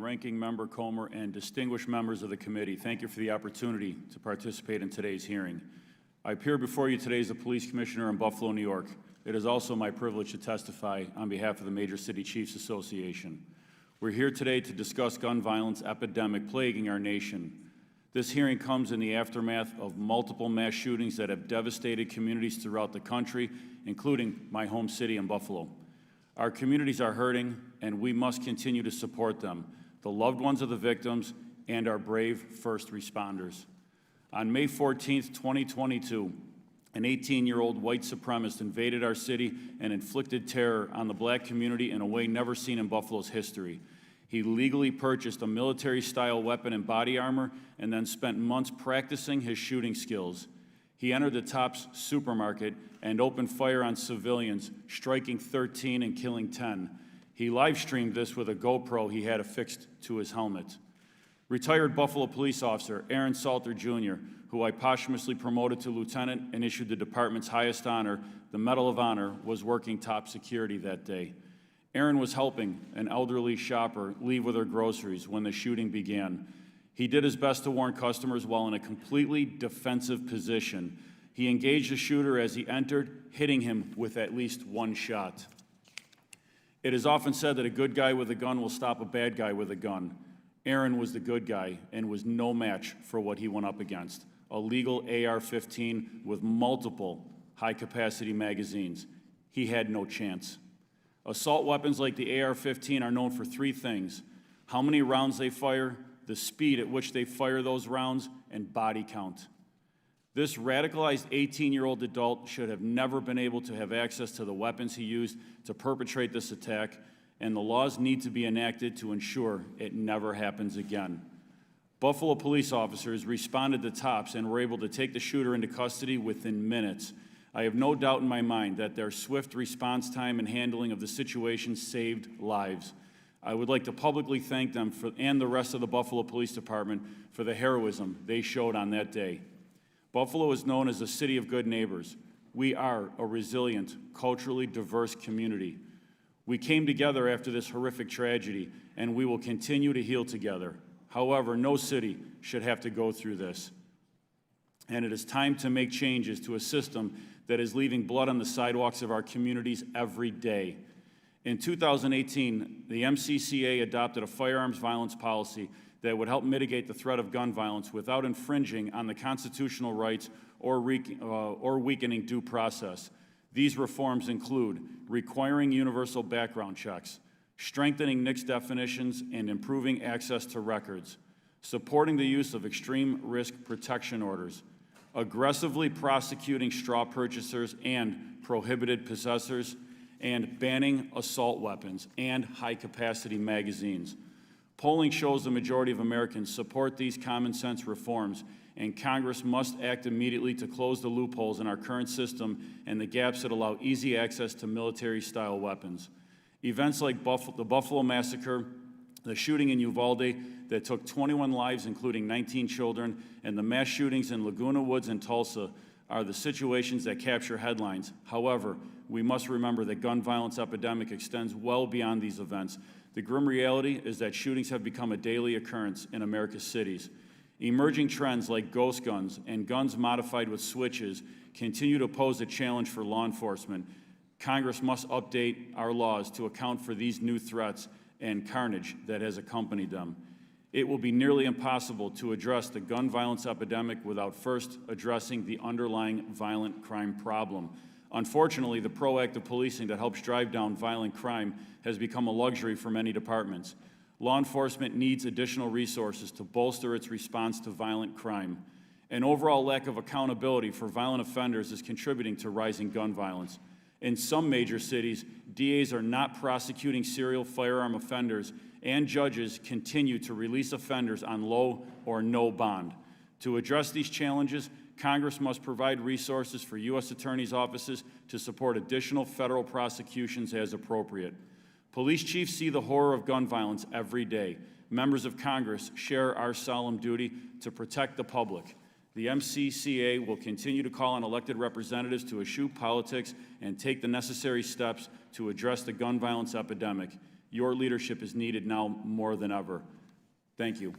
Ranking Member Comer, and distinguished members of the committee, thank you for the opportunity to participate in today's hearing. I appear before you today as a police commissioner in Buffalo, New York. It is also my privilege to testify on behalf of the Major City Chiefs Association. We're here today to discuss gun violence epidemic plaguing our nation. This hearing comes in the aftermath of multiple mass shootings that have devastated communities throughout the country, including my home city in Buffalo. Our communities are hurting, and we must continue to support them, the loved ones of the victims, and our brave first responders. On May 14, 2022, an 18-year-old white supremacist invaded our city and inflicted terror on the black community in a way never seen in Buffalo's history. He legally purchased a military-style weapon and body armor and then spent months practicing his shooting skills. He entered the Tops supermarket and opened fire on civilians, striking 13 and killing 10. He live-streamed this with a GoPro he had affixed to his helmet. Retired Buffalo police officer Aaron Salter Jr., who I posthumously promoted to lieutenant and issued the department's highest honor, the Medal of Honor, was working top security that day. Aaron was helping an elderly shopper leave with her groceries when the shooting began. He did his best to warn customers while in a completely defensive position. He engaged the shooter as he entered, hitting him with at least one shot. It is often said that a good guy with a gun will stop a bad guy with a gun. Aaron was the good guy and was no match for what he went up against, a legal AR-15 with multiple high-capacity magazines. He had no chance. Assault weapons like the AR-15 are known for three things: how many rounds they fire, the speed at which they fire those rounds, and body count. This radicalized 18-year-old adult should have never been able to have access to the weapons he used to perpetrate this attack, and the laws need to be enacted to ensure it never happens again. Buffalo police officers responded to Tops and were able to take the shooter into custody within minutes. I have no doubt in my mind that their swift response time and handling of the situation saved lives. I would like to publicly thank them and the rest of the Buffalo Police Department for the heroism they showed on that day. Buffalo is known as a city of good neighbors. We are a resilient, culturally diverse community. We came together after this horrific tragedy, and we will continue to heal together. However, no city should have to go through this. And it is time to make changes to a system that is leaving blood on the sidewalks of our communities every day. In 2018, the MCCA adopted a firearms violence policy that would help mitigate the threat of gun violence without infringing on the constitutional rights or weakening due process. These reforms include requiring universal background checks, strengthening NICS definitions, and improving access to records, supporting the use of extreme risk protection orders, aggressively prosecuting straw purchasers and prohibited possessors, and banning assault weapons and high-capacity magazines. Polling shows the majority of Americans support these common-sense reforms, and Congress must act immediately to close the loopholes in our current system and the gaps that allow easy access to military-style weapons. Events like the Buffalo Massacre, the shooting in Uvalde that took 21 lives, including 19 children, and the mass shootings in Laguna Woods and Tulsa are the situations that capture headlines. However, we must remember that gun violence epidemic extends well beyond these events. The grim reality is that shootings have become a daily occurrence in America's cities. Emerging trends like ghost guns and guns modified with switches continue to pose a challenge for law enforcement. Congress must update our laws to account for these new threats and carnage that has accompanied them. It will be nearly impossible to address the gun violence epidemic without first addressing the underlying violent crime problem. Unfortunately, the proactive policing that helps drive down violent crime has become a luxury for many departments. Law enforcement needs additional resources to bolster its response to violent crime. An overall lack of accountability for violent offenders is contributing to rising gun violence. In some major cities, DAs are not prosecuting serial firearm offenders, and judges continue to release offenders on low or no bond. To address these challenges, Congress must provide resources for U.S. attorneys' offices to support additional federal prosecutions as appropriate. Police chiefs see the horror of gun violence every day. Members of Congress share our solemn duty to protect the public. The MCCA will continue to call on elected representatives to eschew politics and take the necessary steps to address the gun violence epidemic. Your leadership is needed now more than ever. Thank you.